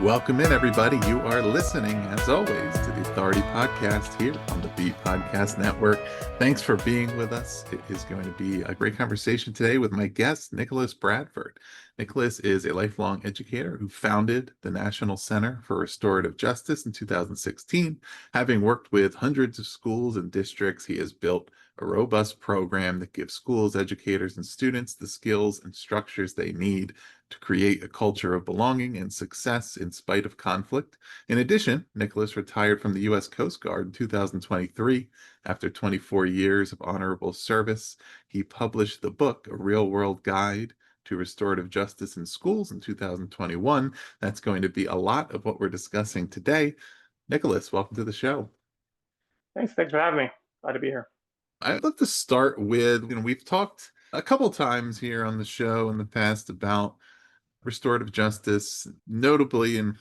Welcome in, everybody. You are listening, as always, to the Authority Podcast here on the Beat Podcast Network. Thanks for being with us. It is going to be a great conversation today with my guest, Nicholas Bradford. Nicholas is a lifelong educator who founded the National Center for Restorative Justice in 2016. Having worked with hundreds of schools and districts, he has built a robust program that gives schools, educators, and students the skills and structures they need to create a culture of belonging and success in spite of conflict. In addition, Nicholas retired from the U.S. Coast Guard in 2023 after 24 years of honorable service. He published the book, A Real-World Guide to Restorative Justice in Schools in 2021. That's going to be a lot of what we're discussing today. Nicholas, welcome to the show. Thanks for having me. Glad to be here. I'd love to start with, we've talked a couple times here on the show in the past about restorative justice, notably in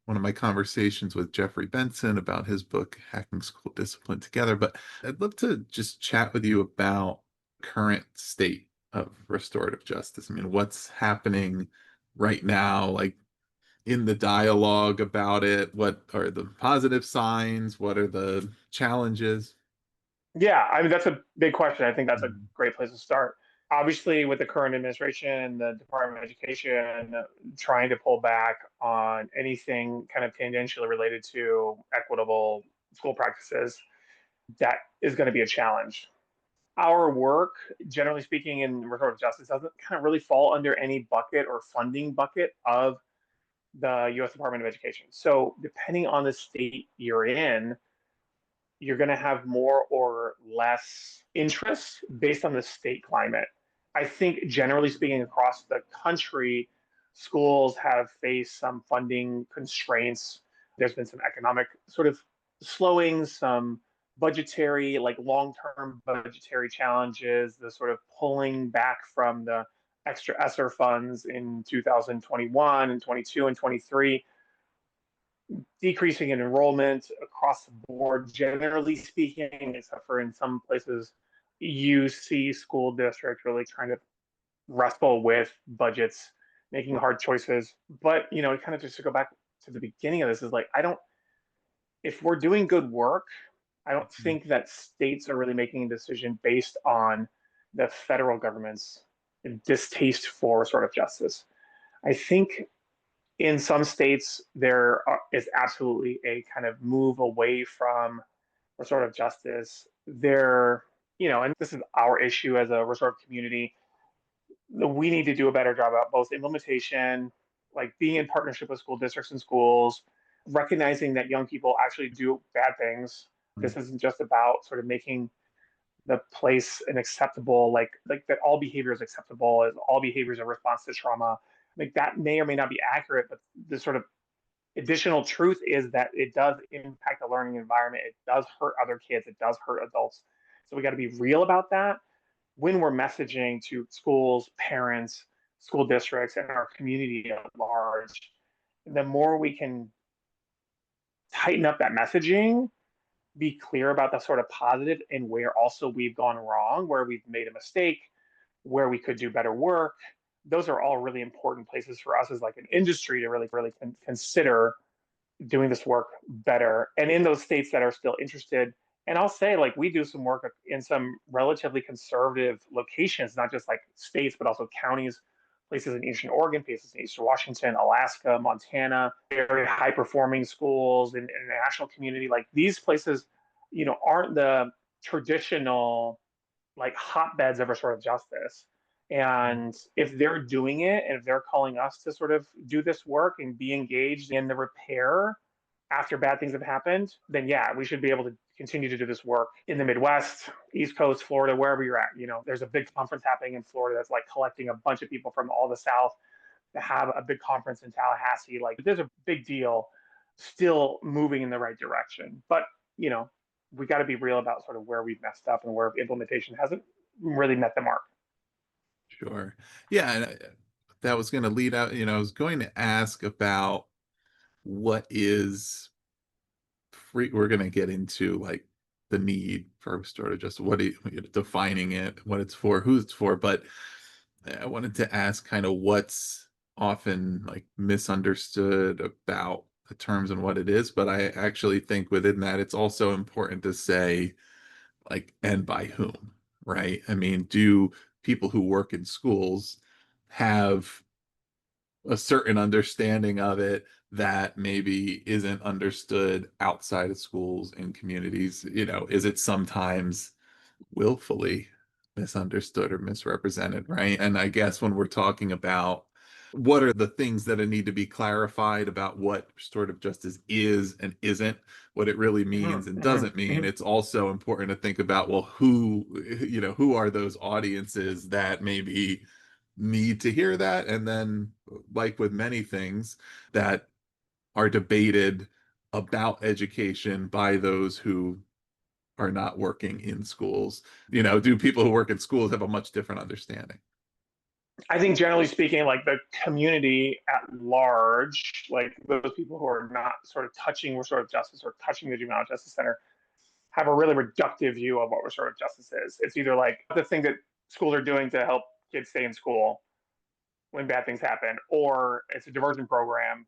one of my conversations with Jeffrey Benson about his book, Hacking School Discipline Together. But I'd love to just chat with you about current state of restorative justice. I mean, what's happening right now, like in the dialogue about it? What are the positive signs? What are the challenges? Yeah, I mean, that's a big question. I think that's a Mhm. great place to start. Obviously, with the current administration, the Department of Education trying to pull back on anything kind of tangentially related to equitable school practices, that is going to be a challenge. Our work, generally speaking, in restorative justice doesn't kind of really fall under any bucket or funding bucket of the U.S. Department of Education. So, depending on the state you're in, you're going to have more or less interest based on the state climate. I think, generally speaking, across the country, schools have faced some funding constraints. There's been some economic sort of slowing, some budgetary, like long term budgetary challenges, the sort of pulling back from the extra ESSER funds in 2021 and 22 and 23, decreasing in enrollment across the board, generally speaking, except for in some places, you see school districts really trying to wrestle with budgets, making hard choices. But, kind of just to go back to the beginning of this is like, if we're doing good work, I don't think that states are really making a decision based on the federal government's distaste for sort of justice. I think in some states, is absolutely a kind of move away from restorative justice. And this is our issue as a restorative community. We need to do a better job about both implementation, like being in partnership with school districts and schools, recognizing that young people actually do bad things. This isn't just about sort of making the place an acceptable, like that all behavior is acceptable, as all behaviors are a response to trauma. Like that may or may not be accurate, but the sort of additional truth is that it does impact the learning environment. It does hurt other kids. It does hurt adults. So we got to be real about that when we're messaging to schools, parents, school districts, and our community at large. The more we can tighten up that messaging, be clear about the sort of positive and where also we've gone wrong, where we've made a mistake, where we could do better work. Those are all really important places for us as like an industry to really consider doing this work better. And in those states that are still interested, and I'll say, like, we do some work in some relatively conservative locations, not just like states, but also counties, places in Eastern Oregon, places in Eastern Washington, Alaska, Montana, very high performing schools in the national community. Like these places, aren't the traditional like hotbeds of restorative justice. And if they're doing it and if they're calling us to sort of do this work and be engaged in the repair after bad things have happened, then yeah, we should be able to continue to do this work in the Midwest, East Coast, Florida, wherever you're at. There's a big conference happening in Florida that's like collecting a bunch of people from all the South to have a big conference in Tallahassee. Like there's a big deal still moving in the right direction. But, you know, we got to be real about sort of where we've messed up and where implementation hasn't really met the mark. Sure. Yeah, and that was going to lead out, I was going to ask about what is free. We're going to get into like the need for restorative justice, defining it, what it's for, who it's for. But I wanted to ask kind of what's often like misunderstood about the terms and what it is, but I actually think within that it's also important to say like, and by whom, right? I mean, do people who work in schools have a certain understanding of it that maybe isn't understood outside of schools and communities? Is it sometimes willfully misunderstood or misrepresented, right? And I guess when we're talking about what are the things that need to be clarified about what restorative justice is and isn't, what it really means and doesn't mean, it's also important to think about, well, who are those audiences that maybe need to hear that? And then, like with many things that are debated about education by those who are not working in schools, do people who work in schools have a much different understanding? I think generally speaking, like the community at large, like those people who are not sort of touching restorative justice or touching the juvenile justice center, have a really reductive view of what restorative justice is. It's either like the thing that schools are doing to help kids stay in school when bad things happen, or it's a diversion program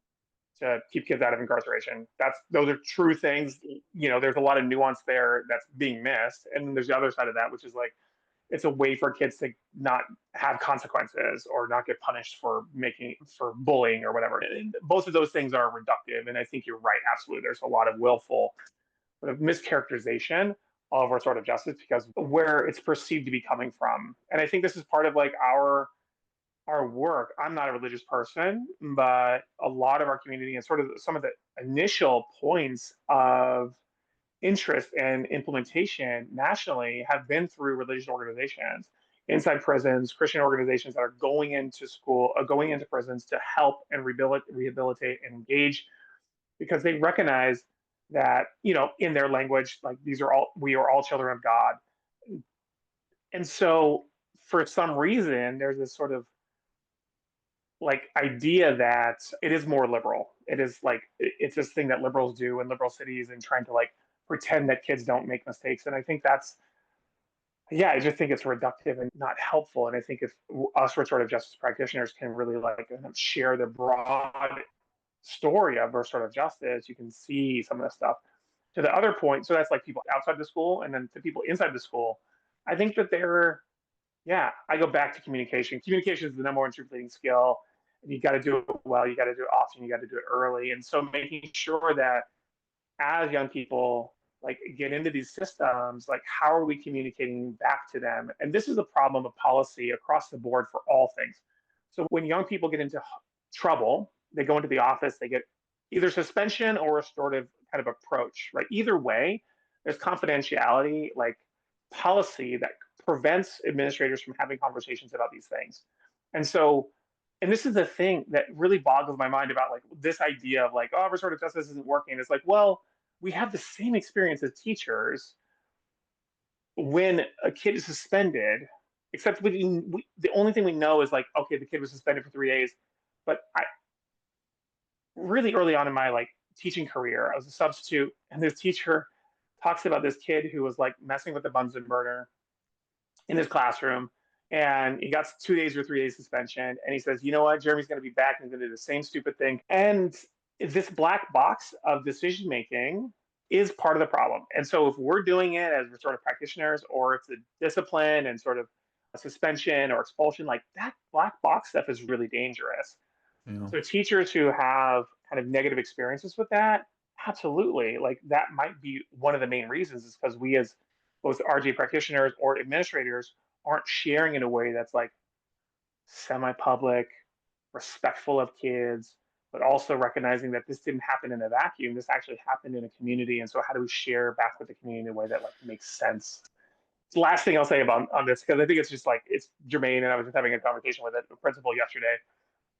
to keep kids out of incarceration. Those are true things. There's a lot of nuance there that's being missed. And there's the other side of that, which is like it's a way for kids to not have consequences or not get punished for bullying or whatever. And both of those things are reductive. And I think you're right. Absolutely. There's a lot of willful sort of mischaracterization of restorative justice because where it's perceived to be coming from. And I think this is part of like our work. I'm not a religious person, but a lot of our community and sort of some of the initial points of interest and implementation nationally have been through religious organizations inside prisons, Christian organizations that are going into school, going into prisons to help and rehabilitate and engage because they recognize that, in their language, like we are all children of God. And so for some reason, there's this sort of like idea that it is more liberal. It is like it's this thing that liberals do in liberal cities and trying to like pretend that kids don't make mistakes. And I think that's yeah, I just think it's reductive and not helpful. And I think if us restorative justice practitioners can really like share the broad story of restorative justice, you can see some of the stuff. To the other point, so that's like people outside the school, and then to people inside the school, I think that they're yeah, I go back to communication. Communication is the number one translating skill. And you got to do it well. You got to do it often. You got to do it early. And so making sure that as young people like get into these systems, like how are we communicating back to them? And this is a problem of policy across the board for all things. So when young people get into trouble, they go into the office, they get either suspension or restorative kind of approach, right? Either way, there's confidentiality, like policy that prevents administrators from having conversations about these things. And so, and this is the thing that really boggles my mind about like this idea of like, oh, restorative justice isn't working. It's like, well, we have the same experience as teachers when a kid is suspended, except the only thing we know is like, okay, the kid was suspended for 3 days. But I really early on in my like teaching career, I was a substitute, and this teacher talks about this kid who was like messing with the Bunsen burner in his classroom, and he got 2 days or 3 days suspension. And he says, you know what, Jeremy's going to be back and he's going to do the same stupid thing. And this black box of decision making is part of the problem. And so if we're doing it as restorative practitioners, or it's a discipline and sort of a suspension or expulsion, like that black box stuff is really dangerous. Yeah. So teachers who have kind of negative experiences with that, absolutely, like that might be one of the main reasons is because we as both RJ practitioners or administrators aren't sharing in a way that's like semi-public, respectful of kids, but also recognizing that this didn't happen in a vacuum. This actually happened in a community. And so how do we share back with the community in a way that like makes sense? The last thing I'll say about on this, because I think it's just like it's germane, and I was just having a conversation with a principal yesterday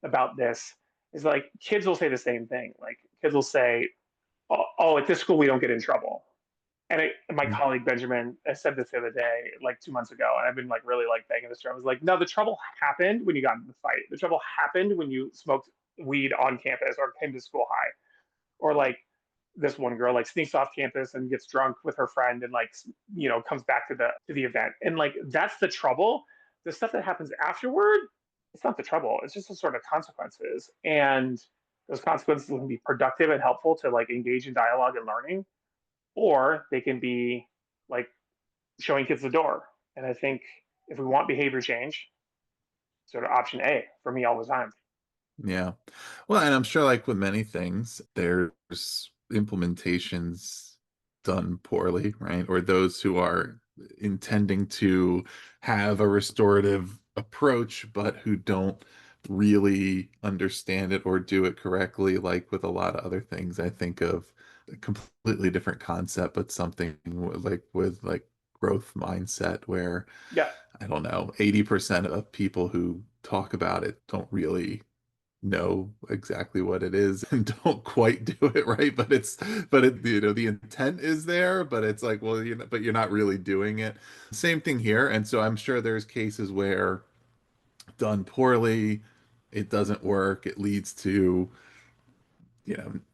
about this, is like kids will say the same thing. Like kids will say, oh, at this school we don't get in trouble. And my colleague Benjamin said this the other day, like 2 months ago, and I've been like really like banging this drum. I was like, no, the trouble happened when you got in the fight. The trouble happened when you smoked weed on campus or came to school high, or like this one girl like sneaks off campus and gets drunk with her friend and like comes back to the event, and like that's the trouble. The stuff that happens afterward, it's not the trouble. It's just the sort of consequences. And those consequences can be productive and helpful to like engage in dialogue and learning, or they can be like showing kids the door. And I think if we want behavior change, sort of option A for me all the time. Yeah. Well, and I'm sure like with many things, there's implementations done poorly, right? Or those who are intending to have a restorative approach, but who don't really understand it or do it correctly. Like with a lot of other things, I think of a completely different concept, but something like with like growth mindset where Yeah, I don't know, 80% of people who talk about it don't really know exactly what it is and don't quite do it right, but it, the intent is there, but it's like, well, but you're not really doing it. Same thing here. And so I'm sure there's cases where done poorly, it doesn't work, it leads to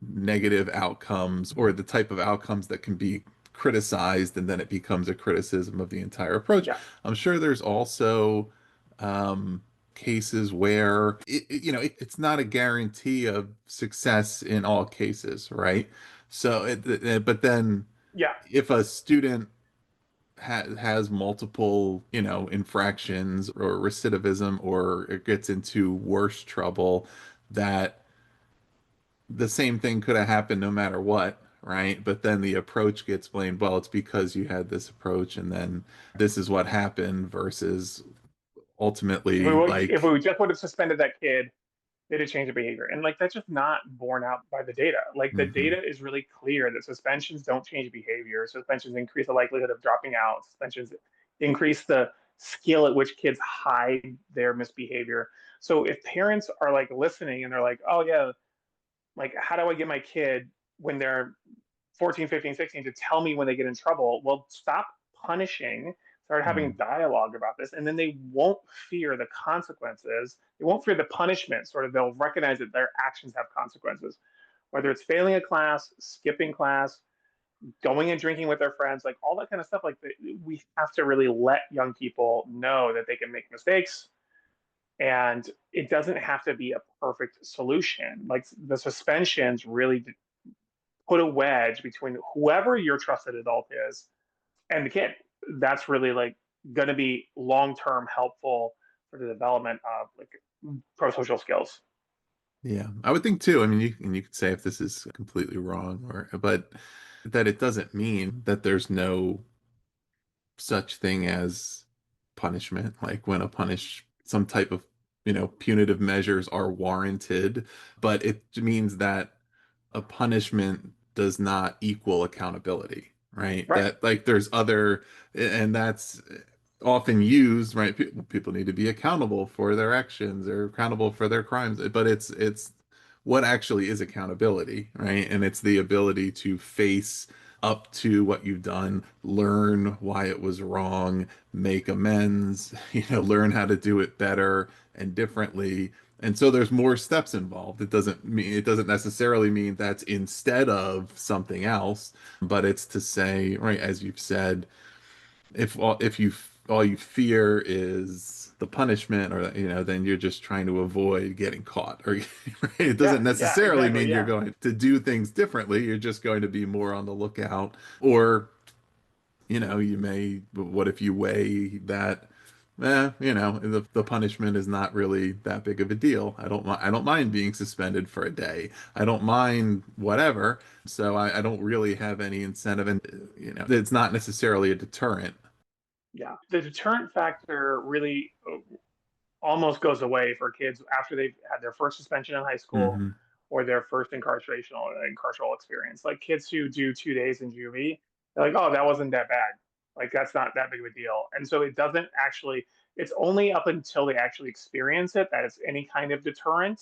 negative outcomes or the type of outcomes that can be criticized, and then it becomes a criticism of the entire approach. yeah, I'm sure there's also um, cases where it's not a guarantee of success in all cases, right? So but then yeah. if a student has multiple infractions or recidivism, or it gets into worse trouble, that the same thing could have happened no matter what, right? But then the approach gets blamed. Well, it's because you had this approach, and then this is what happened, versus ultimately, If like, we just would have suspended that kid, they'd have changed their behavior. And like that's just not borne out by the data. Like the hmm data is really clear that suspensions don't change behavior. Suspensions increase the likelihood of dropping out. Suspensions increase the skill at which kids hide their misbehavior. So if parents are like listening and they're like, oh yeah, like how do I get my kid when they're 14, 15, 16 to tell me when they get in trouble? Well, stop punishing, start having mm dialogue about this, and then they won't fear the consequences. They won't fear the punishment. Sort of, they'll recognize that their actions have consequences, whether it's failing a class, skipping class, going and drinking with their friends, like all that kind of stuff. Like we have to really let young people know that they can make mistakes, and it doesn't have to be a perfect solution. Like the suspensions really put a wedge between whoever your trusted adult is and the kid. That's really like going to be long term helpful for the development of like pro social skills. yeah, I would think too. I mean, you could say if this is completely wrong, or but that it doesn't mean that there's no such thing as punishment, like when some type of punitive measures are warranted, but it means that a punishment does not equal accountability, right? Right. That like there's other, and that's often used, right? People need to be accountable for their actions or accountable for their crimes, but it's what actually is accountability, right? And it's the ability to face up to what you've done, learn why it was wrong, make amends, learn how to do it better and differently. And so there's more steps involved. It doesn't necessarily mean that's instead of something else, but it's to say, right, as you've said, if all you fear is the punishment, or then you're just trying to avoid getting caught, or right? It Yeah. doesn't Yeah. necessarily Exactly. mean you're Yeah. going to do things differently. You're just going to be more on the lookout. Or you may, what if you weigh that, the punishment is not really that big of a deal. I don't mind being suspended for a day. I don't mind whatever. So I don't really have any incentive, and it's not necessarily a deterrent. Yeah. The deterrent factor really almost goes away for kids after they've had their first suspension in high school hmm or their first incarcerational experience. Like kids who do 2 days in juvie, they're like, oh, that wasn't that bad. Like that's not that big of a deal. And so it doesn't actually. It's only up until they actually experience it that it's any kind of deterrent.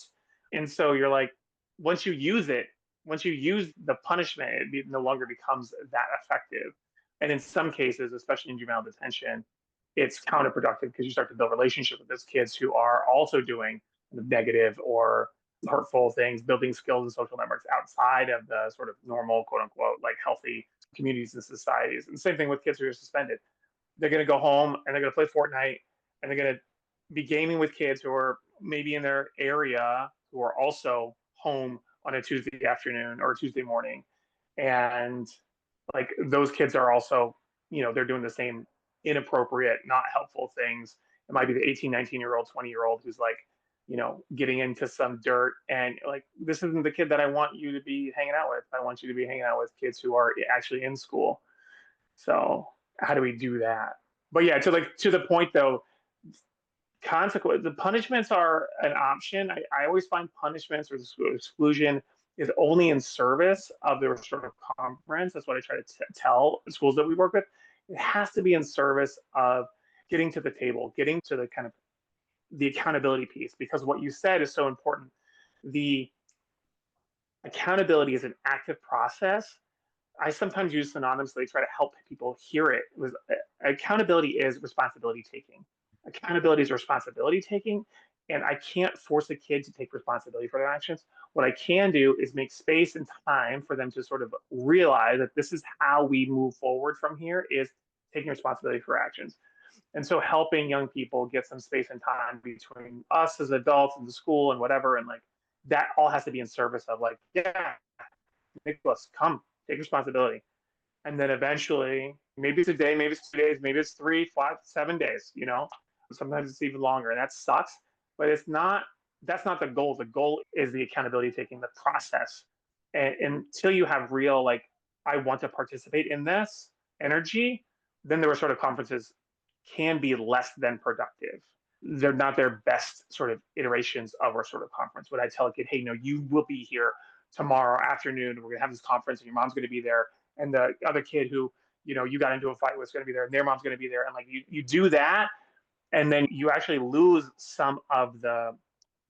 And so you're like, once you use it, once you use the punishment, no longer becomes that effective. And in some cases, especially in juvenile detention, it's counterproductive because you start to build relationships with those kids who are also doing negative or hurtful things, building skills and social networks outside of the sort of normal, quote unquote, like healthy communities and societies. And same thing with kids who are suspended. They're going to go home and they're going to play Fortnite and they're going to be gaming with kids who are maybe in their area who are also home on a Tuesday afternoon or a Tuesday morning. And like those kids are also, they're doing the same inappropriate, not helpful things. It might be the 18, 19-year-old, 20-year-old who's like, getting into some dirt. And like, this isn't the kid that I want you to be hanging out with. I want you to be hanging out with kids who are actually in school. So how do we do that? But yeah, to the point though, consequence, the punishments are an option. I always find punishments or exclusion is only in service of the restorative conference. That's what I try to tell schools that we work with. It has to be in service of getting to the table, getting to the kind of the accountability piece, because what you said is so important. The accountability is an active process. I sometimes use synonymously to try to help people hear it. Accountability is responsibility taking. Accountability is responsibility taking, and I can't force a kid to take responsibility for their actions. What I can do is make space and time for them to sort of realize that this is how we move forward from here, is taking responsibility for actions. And so helping young people get some space and time between us as adults and the school and whatever, and like that all has to be in service of like, yeah, Nicholas, come take responsibility. And then eventually, maybe it's a day, maybe it's 2 days, maybe it's 3, 5, 7 days, sometimes it's even longer. And that sucks, but that's not the goal. The goal is the accountability taking, the process. And until you have real, like, I want to participate in this energy, then the restorative conferences can be less than productive. They're not their best sort of iterations of our sort of conference. When I tell a kid, hey, no, you will be here tomorrow afternoon. We're gonna have this conference, and your mom's gonna be there, and the other kid who you got into a fight with is gonna be there, and their mom's gonna be there, and like you do that, and then you actually lose some of the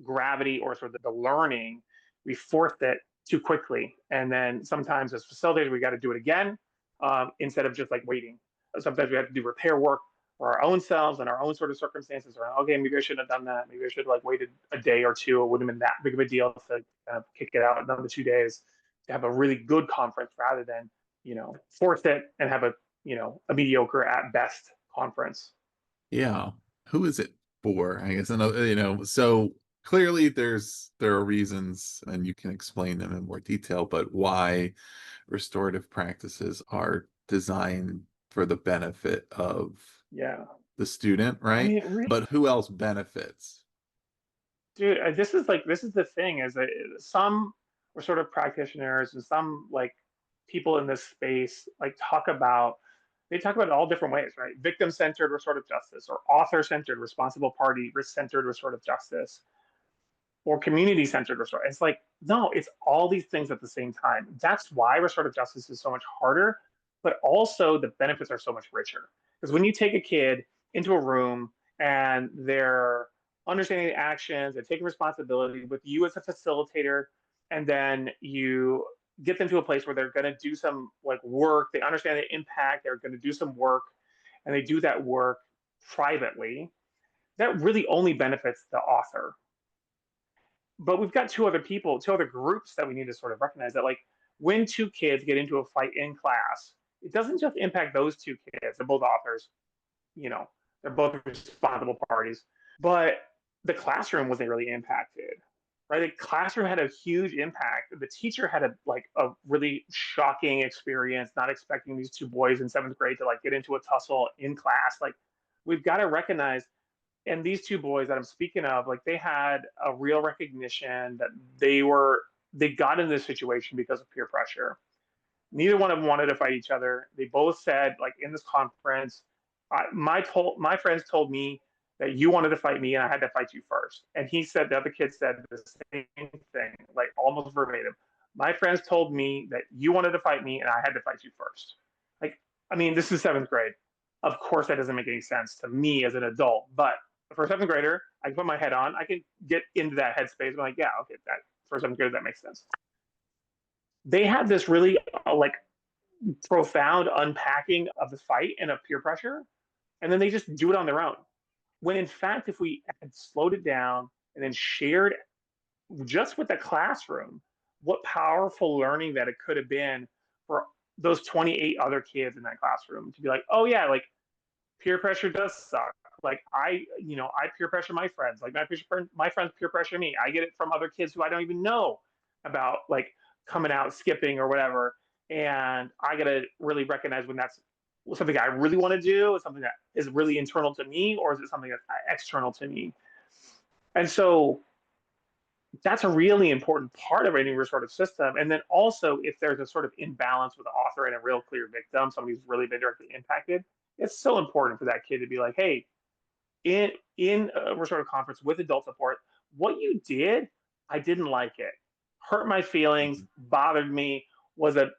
gravity or sort of the learning. We force it too quickly, and then sometimes as facilitators we got to do it again, instead of just like waiting. Sometimes we have to do repair work for our own selves and our own sort of circumstances around, okay, maybe I shouldn't have done that. Maybe I should have like waited a day or two. It wouldn't have been that big of a deal to kick it out another 2 days to have a really good conference rather than, force it and have a mediocre at best conference. Yeah. Who is it for? I guess, so clearly there are reasons and you can explain them in more detail, but why restorative practices are designed for the benefit of Yeah. the student, I right? mean, really, But who else benefits? dude, this is the thing is that some were sort of practitioners and some like people in this space like they talk about it all different ways, right? Victim centered restorative justice, or author centered, responsible party centered restorative justice, or community centered restorative. It's like, no, it's all these things at the same time. That's why restorative justice is so much harder, but also the benefits are so much richer. Because when you take a kid into a room and they're understanding the actions, they're taking responsibility with you as a facilitator, and then you get them to a place where they're going to do some like work, they understand the impact, they're going to do some work, and they do that work privately, that really only benefits the author. But we've got two other groups that we need to sort of recognize that, like, when two kids get into a fight in class, it doesn't just impact those two kids. They're both authors, you know, they're both responsible parties, but the classroom wasn't really impacted, right? The classroom had a huge impact. The teacher had a really shocking experience, not expecting these two boys in seventh grade to like get into a tussle in class. Like, we've got to recognize, and these two boys that I'm speaking of, like they had a real recognition that they got in this situation because of peer pressure. Neither one of them wanted to fight each other. They both said, like in this conference, my friends told me that you wanted to fight me and I had to fight you first. And he said the other kid said the same thing, like almost verbatim. My friends told me that you wanted to fight me and I had to fight you first. Like, I mean, this is seventh grade. Of course, that doesn't make any sense to me as an adult, but for a seventh grader, I can put my head on. I can get into that headspace. I'm like, yeah, okay, that for a seventh grader, that makes sense. They had this really like profound unpacking of the fight and of peer pressure, and then they just do it on their own. When in fact, if we had slowed it down and then shared just with the classroom, what powerful learning that it could have been for those 28 other kids in that classroom to be like, oh yeah, like peer pressure does suck. Like I peer pressure my friends. Like my friends peer pressure me. I get it from other kids who I don't even know about, like coming out, skipping or whatever. And I gotta really recognize when that's something I really want to do, is something that is really internal to me, or is it something that's external to me? And so that's a really important part of any restorative system. And then also, if there's a sort of imbalance with the author and a real clear victim, somebody who's really been directly impacted, it's so important for that kid to be like, hey, in a restorative conference with adult support, what you did, I didn't like it, hurt my feelings, Mhm. bothered me, was a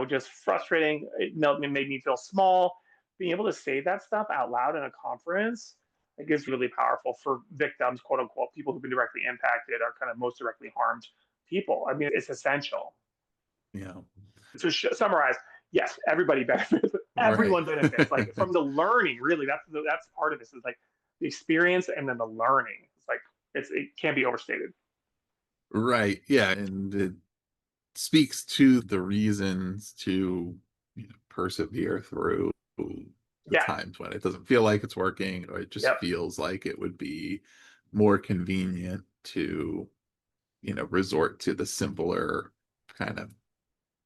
just frustrating. It made me feel small. Being able to say that stuff out loud in a conference, I think is really powerful for victims, quote unquote, people who've been directly impacted, are kind of most directly harmed people. I mean, it's essential. Yeah. To summarize, yes, everybody benefits. Right. Everyone benefits. Like from the learning, really, that's part of this, is like the experience and then the learning. It's like it can't be overstated. Right. Yeah. And it speaks to the reasons to, persevere through the Yeah. times when it doesn't feel like it's working, or it just Yep. feels like it would be more convenient to, resort to the simpler kind of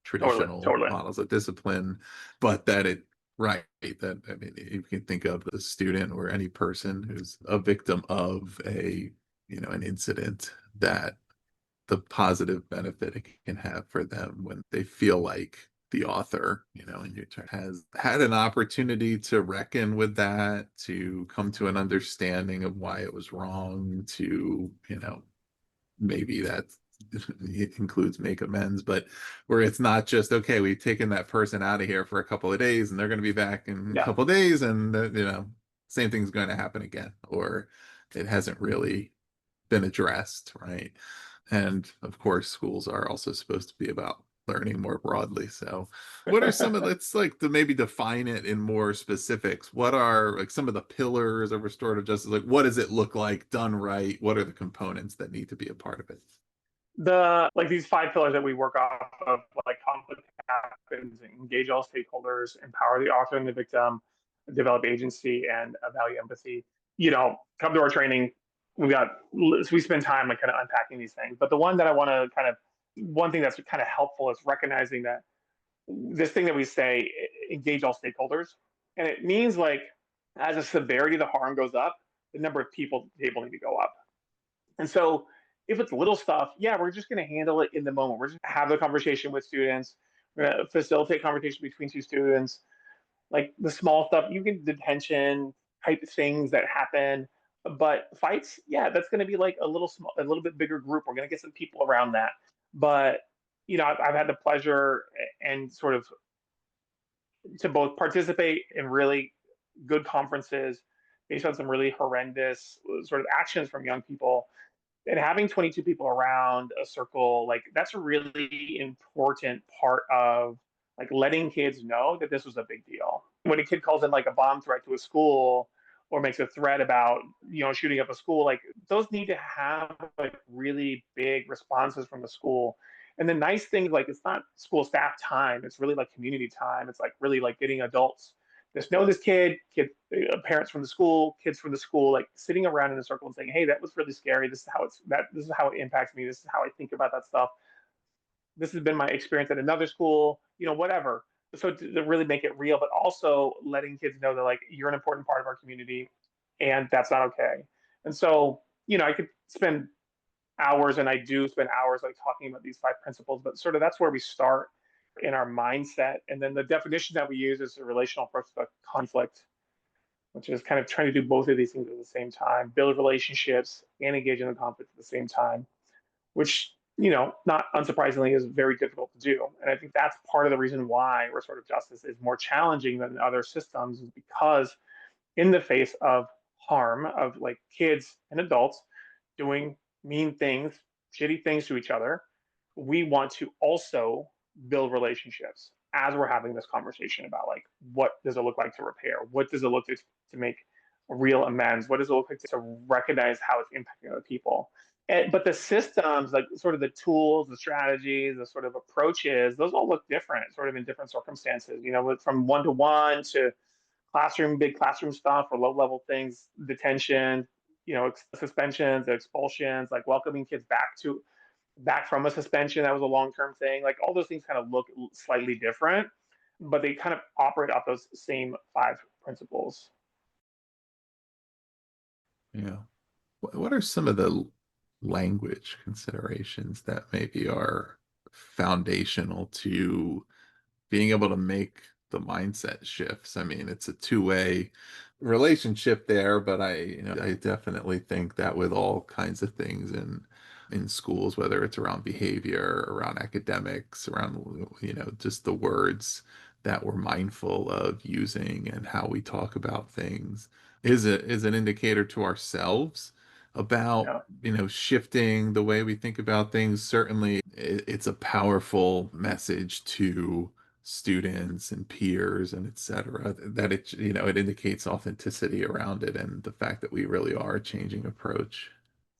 Totally. traditional Totally. models of discipline, but that it, right, that, I mean, you can think of the student or any person who's a victim of an incident, that the positive benefit it can have for them when they feel like the author, in your turn, has had an opportunity to reckon with that, to come to an understanding of why it was wrong, to, maybe that it includes make amends, but where it's not just, okay, we've taken that person out of here for a couple of days and they're going to be back in a Yeah. couple of days, and same thing's going to happen again, or it hasn't really been addressed, right? And of course, schools are also supposed to be about learning more broadly. So, what are some of, let's like to maybe define it in more specifics. What are like some of the pillars of restorative justice? Like, what does it look like done right? What are the components that need to be a part of it? These 5 pillars that we work off of, like conflict happens, engage all stakeholders, empower the author and the victim, develop agency, and value empathy. Come to our training. We spend time like kind of unpacking these things. But the one that I want to kind of one thing that's kind of helpful is recognizing that this thing that we say, engage all stakeholders, and it means like as the severity of the harm goes up, the number of people at the table need to go up. And so if it's little stuff, yeah, we're just going to handle it in the moment. We're just going to have the conversation with students. We're going to facilitate conversation between two students. Like the small stuff, you can detention type things that happen, but fights, yeah, that's going to be like a little bit bigger group. We're going to get some people around that. But I've had the pleasure and sort of to both participate in really good conferences based on some really horrendous sort of actions from young people, and having 22 people around a circle, like that's a really important part of like letting kids know that this was a big deal. When a kid calls in like a bomb threat to a school or makes a threat about shooting up a school, like those need to have like really big responses from the school. And the nice thing is like it's not school staff time, it's really like community time. It's like really like getting adults just know this parents from the school, kids from the school, like sitting around in a circle and saying, "Hey, that was really scary. This is how it impacts me. This is how I think about that stuff. This has been my experience at another school. Whatever." So to really make it real, but also letting kids know that like you're an important part of our community, and that's not okay. And so I could spend hours, and I do spend hours like talking about these 5 principles, but sort of that's where we start in our mindset. And then the definition that we use is a relational approach to conflict, which is kind of trying to do both of these things at the same time, build relationships and engage in the conflict at the same time, which, not unsurprisingly, is very difficult to do. And I think that's part of the reason why restorative justice is more challenging than other systems, is because in the face of harm of like kids and adults doing mean things, shitty things to each other, we want to also build relationships as we're having this conversation about like what does it look like to repair? What does it look like to make real amends? What does it look like to recognize how it's impacting other people? But the systems, like sort of the tools, the strategies, the sort of approaches, those all look different, sort of in different circumstances. From one to one to big classroom stuff or low level things, detention, suspensions, expulsions, like welcoming kids back from a suspension that was a long term thing. Like all those things kind of look slightly different, but they kind of operate off those same five principles. Yeah. What are some of the language considerations that maybe are foundational to being able to make the mindset shifts? I mean, it's a two-way relationship there, but I definitely think that with all kinds of things in schools, whether it's around behavior, around academics, around, just the words that we're mindful of using and how we talk about things is an indicator to ourselves about, Yeah. shifting the way we think about things. Certainly, it's a powerful message to students and peers and etc., that it indicates authenticity around it and the fact that we really are a changing approach.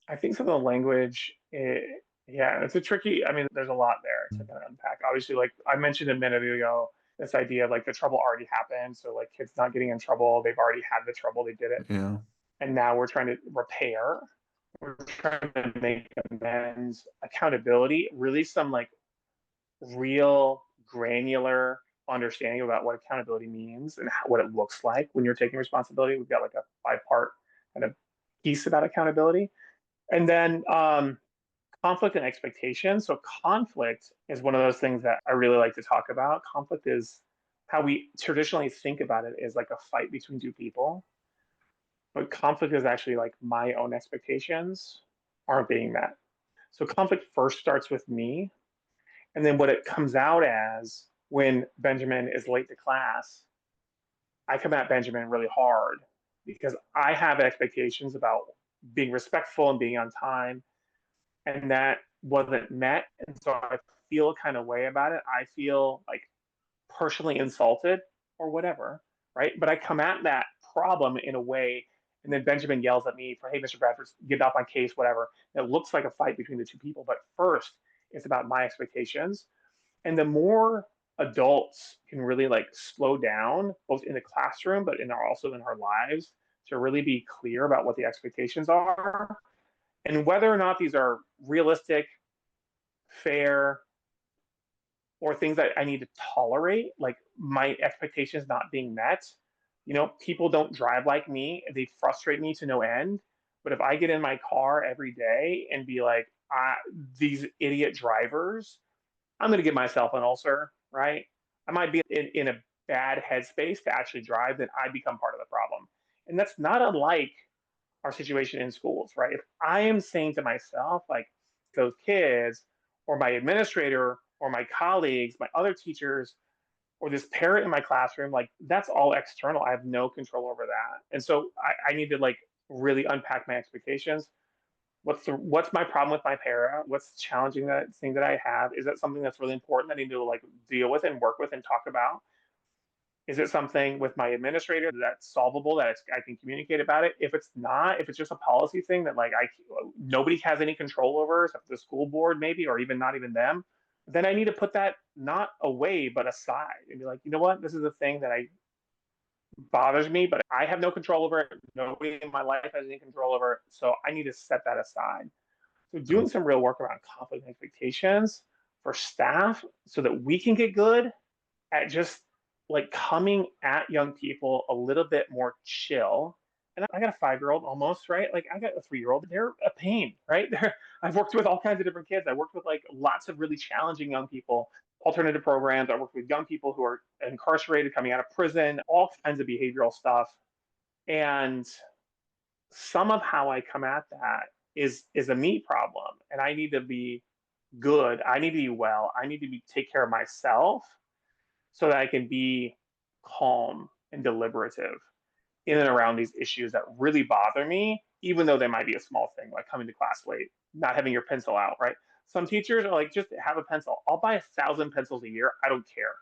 I think some of the language, yeah, it's a tricky. I mean, there's a lot there to kind of unpack. Obviously, like I mentioned a minute ago, this idea of like the trouble already happened. So, like kids not getting in trouble, they've already had the trouble, they did it. Yeah. And now we're trying to repair, we're trying to make amends, accountability, really some like real granular understanding about what accountability means and what it looks like when you're taking responsibility. We've got like a five-part kind of piece about accountability. And then conflict and expectation. So conflict is one of those things that I really like to talk about. Conflict is how we traditionally think about it, is like a fight between two people. But conflict is actually like my own expectations aren't being met. So conflict first starts with me. And then what it comes out as when Benjamin is late to class, I come at Benjamin really hard because I have expectations about being respectful and being on time, and that wasn't met. And so I feel a kind of way about it. I feel like personally insulted or whatever, right? But I come at that problem in a way, and then Benjamin yells at me for, hey, Mr. Bradford, get off my case, whatever. It looks like a fight between the two people, but first, it's about my expectations. And the more adults can really like slow down, both in the classroom, but also in our lives, to really be clear about what the expectations are and whether or not these are realistic, fair, or things that I need to tolerate, like my expectations not being met. People don't drive like me. They frustrate me to no end. But if I get in my car every day and be like, these idiot drivers, I'm going to give myself an ulcer, right? I might be in a bad headspace to actually drive, then I become part of the problem. And that's not unlike our situation in schools, right? If I am saying to myself, like those kids or my administrator or my colleagues, my other teachers, or this parent in my classroom, like that's all external. I have no control over that. And so I need to like really unpack my expectations. What's my problem with my parent? What's challenging that thing that I have? Is that something that's really important that I need to like deal with and work with and talk about? Is it something with my administrator that's solvable that I can communicate about it? If it's not, if it's just a policy thing that like nobody has any control over, except the school board maybe, or even not even them, then I need to put that not away but aside and be like, you know what, this is a thing that I bothers me, but I have no control over it. Nobody in my life has any control over it, so I need to set that aside. So doing some real work around conflict and expectations for staff so that we can get good at just like coming at young people a little bit more chill. And I got a 5-year-old almost, right? Like I got a 3-year-old. They're a pain, right? I've worked with all kinds of different kids. I worked with like lots of really challenging young people, alternative programs. I worked with young people who are incarcerated, coming out of prison, all kinds of behavioral stuff. And some of how I come at that is a me problem. And I need to be good. I need to be well. I need to take care of myself so that I can be calm and deliberative in and around these issues that really bother me, even though they might be a small thing, like coming to class late, not having your pencil out, right? Some teachers are like, just have a pencil. I'll buy 1,000 pencils a year. I don't care.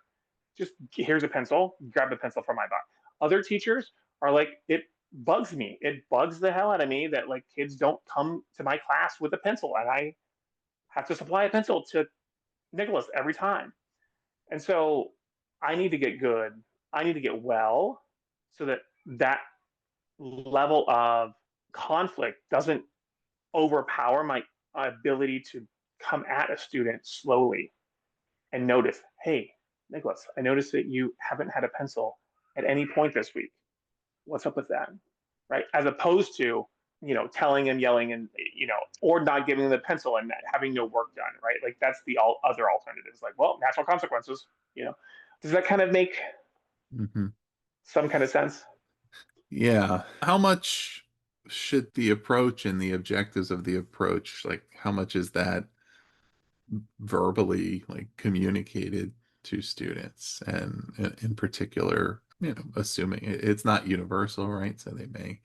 Just here's a pencil, grab the pencil from my box. Other teachers are like, it bugs me. It bugs the hell out of me that like kids don't come to my class with a pencil and I have to supply a pencil to Nicholas every time. And so I need to get good. I need to get well so that that level of conflict doesn't overpower my ability to come at a student slowly and notice, hey, Nicholas, I noticed that you haven't had a pencil at any point this week. What's up with that? Right? As opposed to, telling him, yelling, and, or not giving him the pencil and having no work done, right? Like that's the other alternatives. Like, well, natural consequences, you know. Does that kind of make Hmm. some kind of sense? Yeah. How much should the approach and the objectives of the approach, like how much is that verbally like communicated to students? And in particular, assuming it's not universal, right? So they may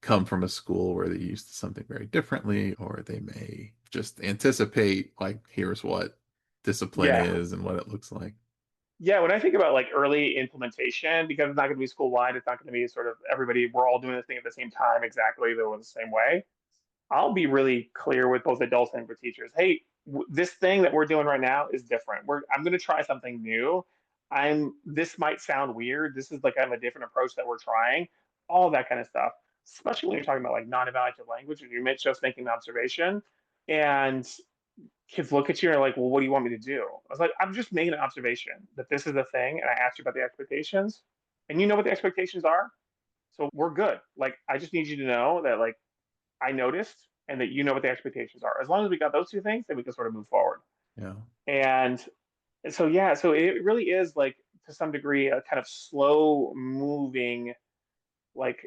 come from a school where they used something very differently, or they may just anticipate like here's what discipline Yeah. is and what it looks like. Yeah, when I think about like early implementation, because it's not going to be school wide, it's not going to be sort of everybody, we're all doing the thing at the same time exactly the same way. I'll be really clear with both adults and for teachers. Hey, this thing that we're doing right now is different. I'm going to try something new. This might sound weird. This is like kind of a different approach that we're trying. All that kind of stuff, especially when you're talking about like non-evaluative language and you're just making an observation, and kids look at you and are like, "Well, what do you want me to do?" I was like, "I'm just making an observation that this is a thing, and I asked you about the expectations, and you know what the expectations are, so we're good. Like, I just need you to know that like." I noticed and that you know what the expectations are. As long as we got those two things, then we can sort of move forward. Yeah. And so yeah, so it really is like to some degree a kind of slow moving like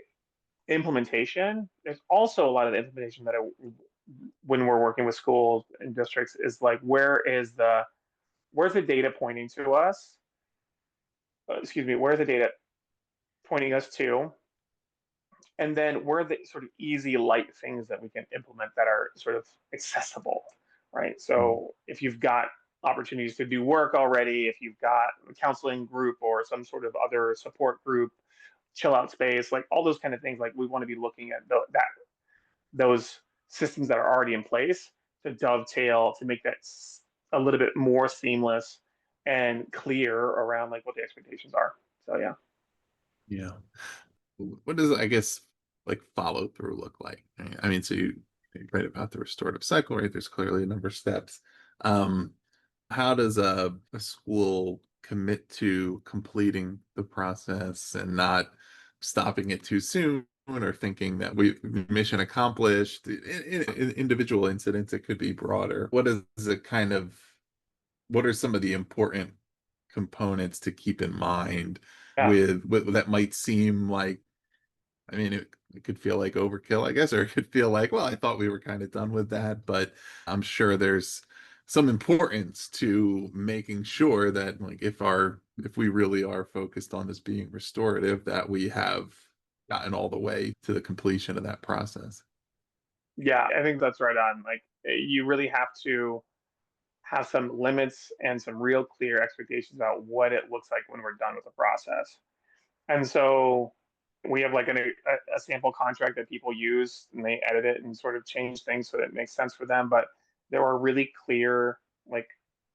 implementation. There's also a lot of the implementation that when we're working with schools and districts is like where's the data pointing to us? Excuse me, where's the data pointing us to? And then where are the sort of easy light things that we can implement that are sort of accessible, right? Mm. So if you've got opportunities to do work already, if you've got a counseling group or some sort of other support group, chill out space, like all those kind of things, like we want to be looking at those systems that are already in place to dovetail to make that a little bit more seamless and clear around like what the expectations are. So yeah. Yeah. What does, I guess, like follow through look like? I mean, so you write about the restorative cycle, right? There's clearly a number of steps. Um, how does a school commit to completing the process and not stopping it too soon or thinking that we mission accomplished? In individual incidents, it could be broader. What is it kind of, what are some of the important components to keep in mind Yeah. with that might seem like, I mean, it could feel like overkill, I guess, or it could feel like, well, I thought we were kind of done with that, but I'm sure there's some importance to making sure that like if we really are focused on this being restorative, that we have gotten all the way to the completion of that process. Yeah, I think that's right on. Like you really have to have some limits and some real clear expectations about what it looks like when we're done with the process. And so we have like a sample contract that people use and they edit it and sort of change things so that it makes sense for them. But there are really clear like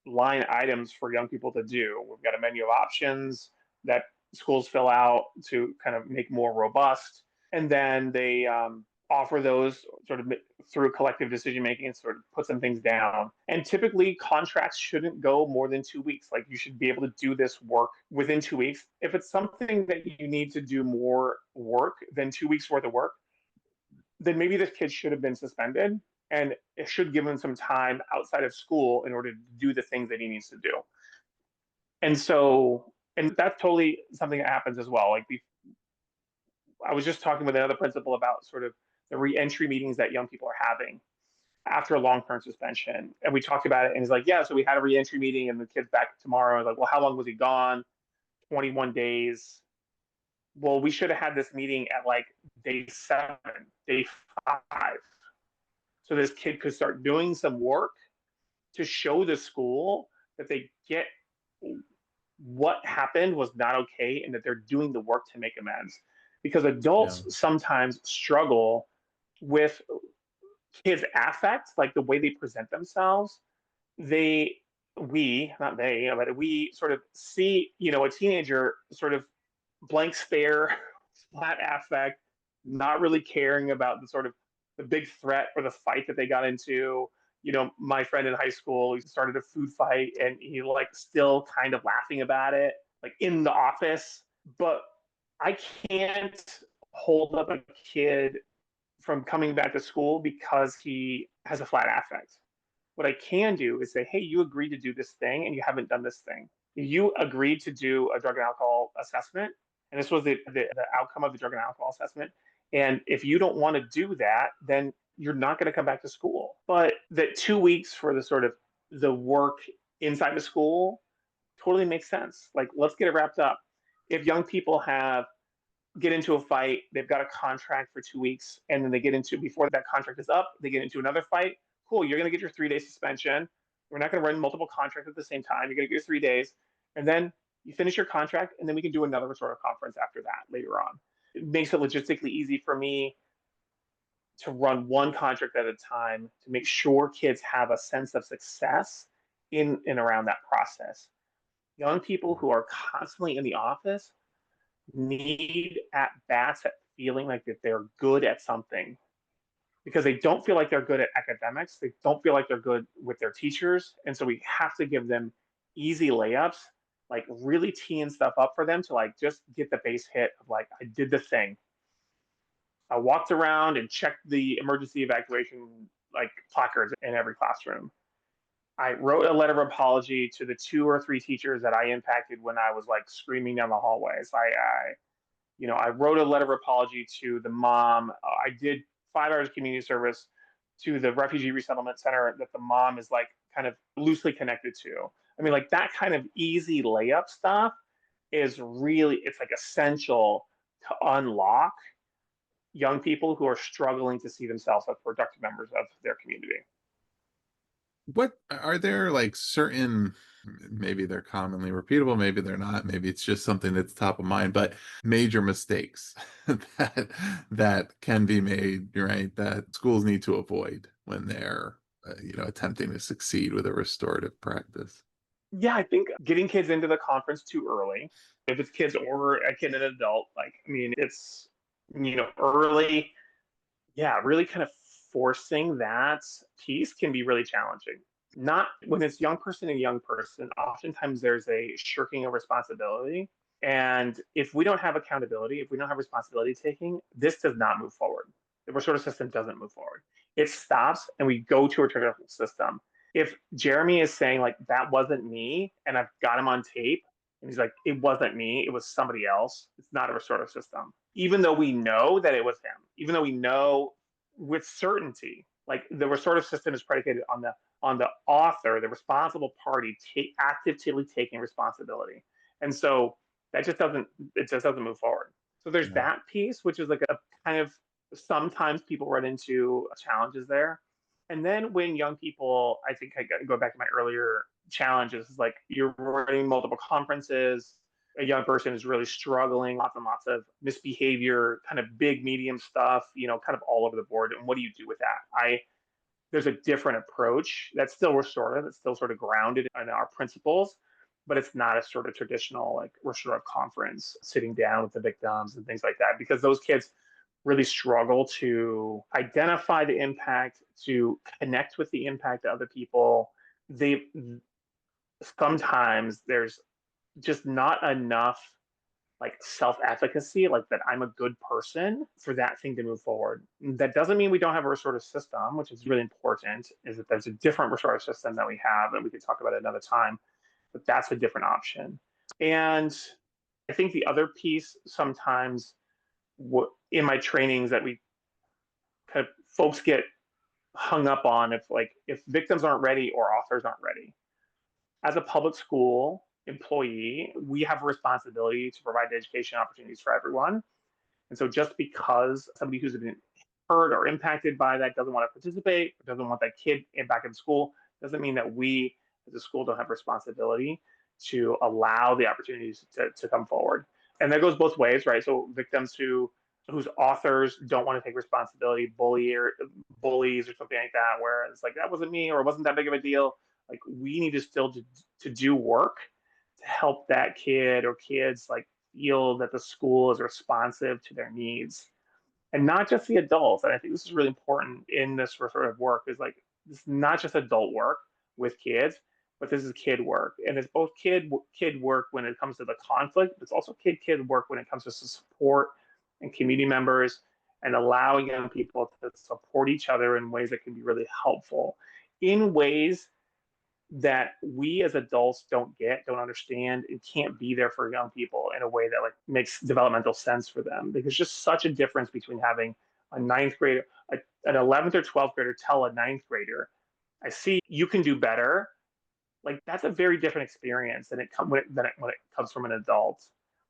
line items for young people to do. We've got a menu of options that schools fill out to kind of make more robust. And then they offer those sort of through collective decision making and sort of put some things down. And typically, contracts shouldn't go more than 2 weeks. Like you should be able to do this work within 2 weeks. If it's something that you need to do more work than 2 weeks worth of work, then maybe this kid should have been suspended and it should give him some time outside of school in order to do the things that he needs to do. And so, and that's totally something that happens as well. Like I was just talking with another principal about sort of the reentry meetings that young people are having after a long-term suspension. And we talked about it, and he's like, "Yeah, so we had a reentry meeting, and the kid's back tomorrow." I was like, "Well, how long was he gone?" 21 days. Well, we should have had this meeting at like day 7, day 5, so this kid could start doing some work to show the school that they get what happened was not okay and that they're doing the work to make amends. Because Yeah. adults sometimes struggle with kids' affect, like the way they present themselves. Not they, but we sort of see, a teenager sort of blank stare, flat affect, not really caring about the sort of the big threat or the fight that they got into. My friend in high school, he started a food fight and he like still kind of laughing about it, like in the office. But I can't hold up a kid from coming back to school because he has a flat affect. What I can do is say, hey, you agreed to do this thing and you haven't done this thing. You agreed to do a drug and alcohol assessment, and this was the outcome of the drug and alcohol assessment. And if you don't want to do that, then you're not going to come back to school. But that 2 weeks for the sort of the work inside the school totally makes sense. Like, let's get it wrapped up. If young people get into a fight, they've got a contract for 2 weeks, and then they get into, before that contract is up, they get into another fight. Cool, you're going to get your 3 day suspension. We're not going to run multiple contracts at the same time. You're going to get your 3 days, and then you finish your contract, and then we can do another sort of conference after that later on. It makes it logistically easy for me to run one contract at a time to make sure kids have a sense of success in and around that process. Young people who are constantly in the office need at bats at feeling like that they're good at something, because they don't feel like they're good at academics. They don't feel like they're good with their teachers. And so we have to give them easy layups, like really teeing stuff up for them to like just get the base hit of like, I did the thing. I walked around and checked the emergency evacuation like placards in every classroom. I wrote a letter of apology to the 2 or 3 teachers that I impacted when I was like screaming down the hallways. I wrote a letter of apology to the mom. I did 5 hours of community service to the refugee resettlement center that the mom is like kind of loosely connected to. I mean, like that kind of easy layup stuff is really, it's like essential to unlock young people who are struggling to see themselves as productive members of their community. What are there like certain, maybe they're commonly repeatable, maybe they're not, maybe it's just something that's top of mind, but major mistakes that can be made, right, that schools need to avoid when they're attempting to succeed with a restorative practice? Yeah, I think getting kids into the conference too early, if it's kids or a kid and an adult, like, I mean, it's, early, yeah, really kind of forcing that piece can be really challenging. Not when it's young person and young person, oftentimes there's a shirking of responsibility. And if we don't have accountability, if we don't have responsibility taking, this does not move forward. The restorative system doesn't move forward. It stops and we go to a traditional system. If Jeremy is saying, like, that wasn't me, and I've got him on tape, and he's like, it wasn't me, it was somebody else, it's not a restorative system. Even though we know that it was him, even though we know with certainty, like the restorative system is predicated on the author, the responsible party, actively taking responsibility. And so that just doesn't move forward. So there's Yeah. that piece, which is like a kind of, sometimes people run into challenges there. And then when young people, I think I go back to my earlier challenges, is like you're running multiple conferences, a young person is really struggling, lots and lots of misbehavior, kind of big, medium stuff, kind of all over the board. And what do you do with that? There's a different approach that's still restorative, it's still sort of grounded in our principles, but it's not a sort of traditional like restorative conference, sitting down with the victims and things like that, because those kids really struggle to identify the impact, to connect with the impact of other people. They Sometimes there's just not enough like self-efficacy, like that I'm a good person for that thing to move forward. That doesn't mean we don't have a restorative system, which is really important, is that there's a different restorative system that we have, and we could talk about it another time, but that's a different option. And I think the other piece sometimes in my trainings that we kind of folks get hung up on, if victims aren't ready or authors aren't ready. As a public school employee, we have a responsibility to provide education opportunities for everyone. And so just because somebody who's been hurt or impacted by that doesn't want to participate, or doesn't want that kid back in school, doesn't mean that we as a school don't have responsibility to allow the opportunities to come forward. And that goes both ways, right? So victims whose authors don't want to take responsibility, bullies or something like that, where it's like, that wasn't me, or it wasn't that big of a deal. Like, we need to still to do work to help that kid or kids like feel that the school is responsive to their needs, and not just the adults. And I think this is really important in this sort of work, is like, it's not just adult work with kids, but this is kid work. And it's both kid work when it comes to the conflict, but it's also kid work when it comes to support and community members, and allowing young people to support each other in ways that can be really helpful, in ways that we as adults don't understand, and can't be there for young people in a way that like makes developmental sense for them. Because just such a difference between having a ninth grader, an 11th or 12th grader tell a ninth grader, I see you can do better. Like, that's a very different experience when it comes from an adult.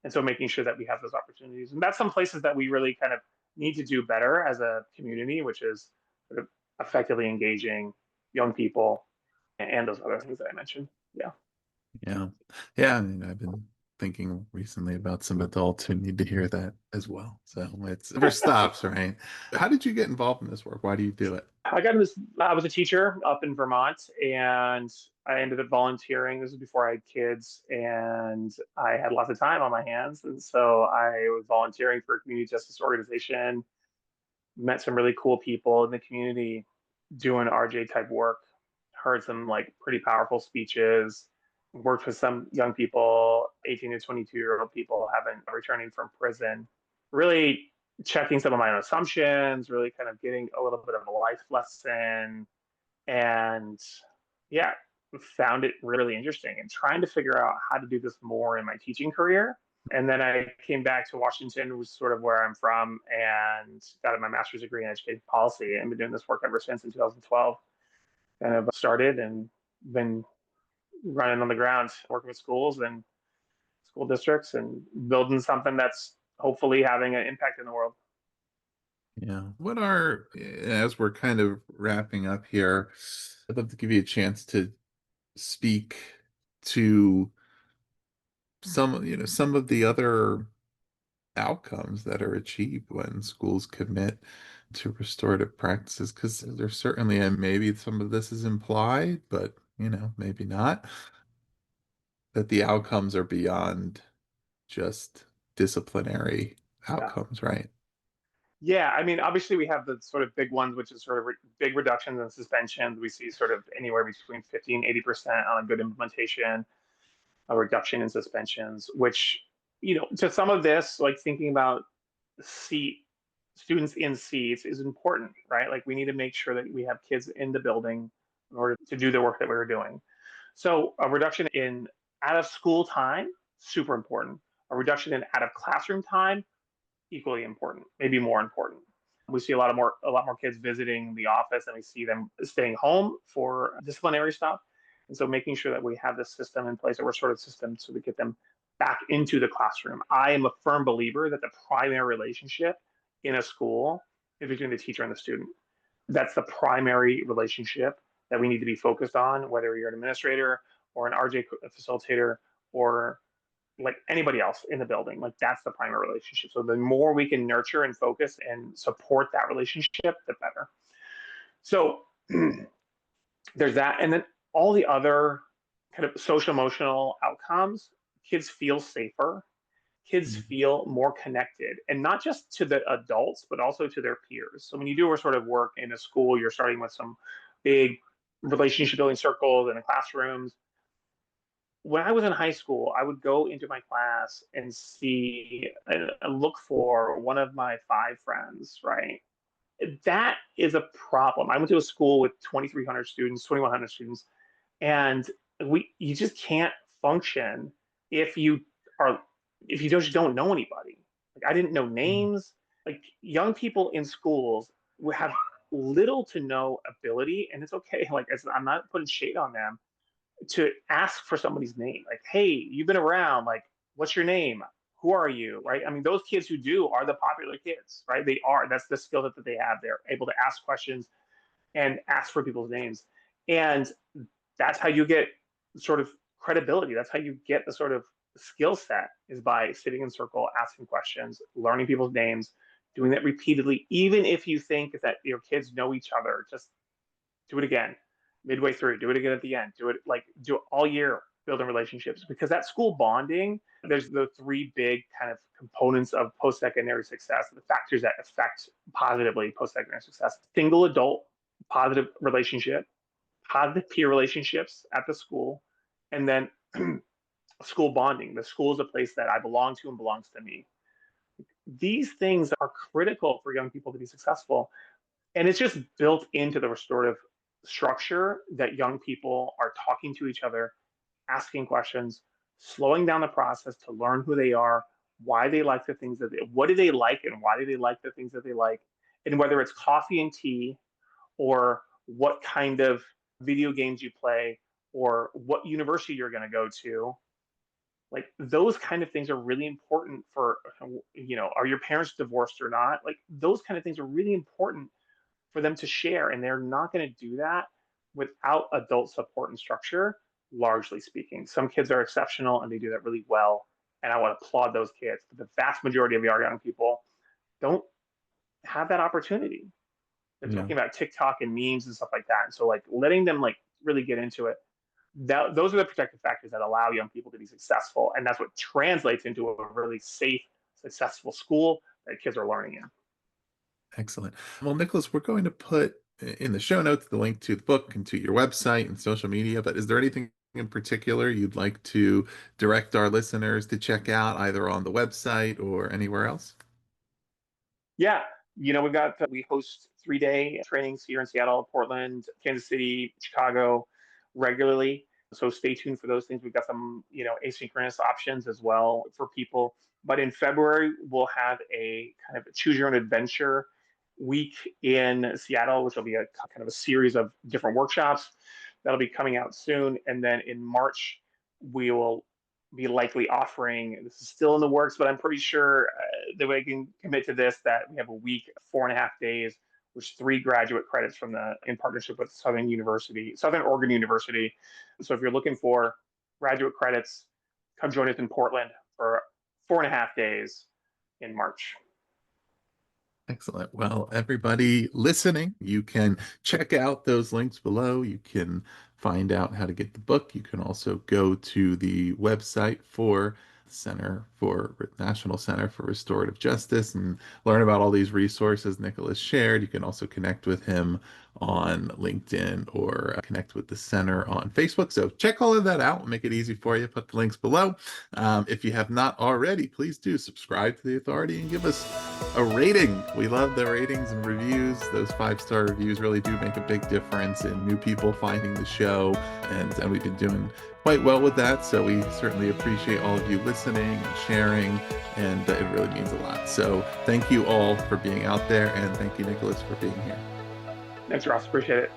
And so making sure that we have those opportunities, and that's some places that we really kind of need to do better as a community, which is sort of effectively engaging young people and those other things that I mentioned. Yeah. Yeah. Yeah. I mean, I've been thinking recently about some adults who need to hear that as well. So it never stops, right? How did you get involved in this work? Why do you do it? I was a teacher up in Vermont, and I ended up volunteering. This was before I had kids, and I had lots of time on my hands. And so I was volunteering for a community justice organization, met some really cool people in the community doing RJ type work, heard some like pretty powerful speeches, worked with some young people, 18 to 22-year-old people having returning from prison, really checking some of my own assumptions, really kind of getting a little bit of a life lesson. And yeah, found it really interesting, and trying to figure out how to do this more in my teaching career. And then I came back to Washington, was sort of where I'm from, and got my master's degree in education policy, and been doing this work ever since in 2012. And I've started and been running on the ground, working with schools and school districts, and building something that's hopefully having an impact in the world. Yeah. As we're kind of wrapping up here, I'd love to give you a chance to speak to some of the other outcomes that are achieved when schools commit to restorative practices, because there's certainly, and maybe some of this is implied, but maybe not, that the outcomes are beyond just disciplinary Yeah. outcomes, right? Yeah, I mean, obviously we have the sort of big ones, which is sort of big reductions and suspensions. We see sort of anywhere between 50 and 80% on a good implementation, a reduction in suspensions, which, to some of this, like thinking about seat students in seats is important, right? Like, we need to make sure that we have kids in the building in order to do the work that we were doing. So a reduction in out of school time, super important. A reduction in out of classroom time, equally important, maybe more important. We see a lot more kids visiting the office, and we see them staying home for disciplinary stuff. And so making sure that we have this system in place, or sort of system, so we get them back into the classroom. I am a firm believer that the primary relationship in a school is between the teacher and the student. That's the primary relationship that we need to be focused on, whether you're an administrator or an RJ facilitator, or like anybody else in the building. Like, that's the primary relationship. So the more we can nurture and focus and support that relationship, the better. So there's that. And then all the other kind of social emotional outcomes, kids feel safer, kids Mhm. feel more connected, and not just to the adults, but also to their peers. So when you do a sort of work in a school, you're starting with some big relationship building circles in the classrooms. When I was in high school, I would go into my class and see and look for one of my five friends, right? That is a problem. I went to a school with 2,300 students, 2,100 students, and you just can't function if you are if you just don't know anybody. Like, I didn't know Mhm. names. Like, young people in schools will have little to no ability, and it's okay. Like, I'm not putting shade on them, to ask for somebody's name. Like, hey, you've been around. Like, what's your name? Who are you? Right? I mean, those kids who do are the popular kids, right? They are. That's the skill that they have. They're able to ask questions and ask for people's names. And that's how you get sort of credibility. That's how you get the sort of skill set, is by sitting in circle, asking questions, learning people's names, doing that repeatedly. Even if you think that your kids know each other, just do it again midway through, do it again at the end, do it all year. building relationships, because that school bonding, there's the three big kind of components of post-secondary success, the factors that affect positively post-secondary success: single adult positive relationship, positive peer relationships at the school, and then school bonding. The school is a place that I belong to and belongs to me. These things are critical for young people to be successful. And it's just built into the restorative structure that young people are talking to each other, asking questions, slowing down the process to learn who they are, why they like the things that what do they like and why do they like the things that they like. And whether it's coffee and tea, or what kind of video games you play, or what university you're going to go to, like those kind of things are really important for, are your parents divorced or not? Like those kind of things are really important for them to share, and they're not going to do that without adult support and structure, largely speaking. Some kids are exceptional and they do that really well, and I want to applaud those kids, but the vast majority of our young people don't have that opportunity. They're Yeah. talking about TikTok and memes and stuff like that, and so like letting them like really get into it, those are the protective factors that allow young people to be successful, and that's what translates into a really safe, successful school that kids are learning in. Excellent. Well, Nicholas, we're going to put in the show notes the link to the book and to your website and social media, but is there anything in particular you'd like to direct our listeners to check out either on the website or anywhere else? Yeah, we host 3-day trainings here in Seattle, Portland, Kansas City, Chicago regularly. So stay tuned for those things. We've got some, asynchronous options as well for people. But in February, we'll have a kind of choose your own adventure week in Seattle, which will be a kind of a series of different workshops that'll be coming out soon. And then in March, we will be likely offering, this is still in the works, but I'm pretty sure that we can commit to this, that we have a week, 4.5 days, which 3 graduate credits from in partnership with Southern Oregon University. So if you're looking for graduate credits, come join us in Portland for 4.5 days in March. Excellent. Well, everybody listening, you can check out those links below. You can find out how to get the book. You can also go to the website for National Center for Restorative Justice and learn about all these resources Nicholas shared. You can also connect with him on LinkedIn or connect with the center on Facebook. So check all of that out. We'll make it easy for you. Put the links below. If you have not already, please do subscribe to The Authority and give us a rating. We love the ratings and reviews. Those 5-star reviews really do make a big difference in new people finding the show, and we've been doing quite well with that. So we certainly appreciate all of you listening and sharing, and it really means a lot. So thank you all for being out there, and thank you, Nicholas, for being here. Thanks, Ross. Appreciate it.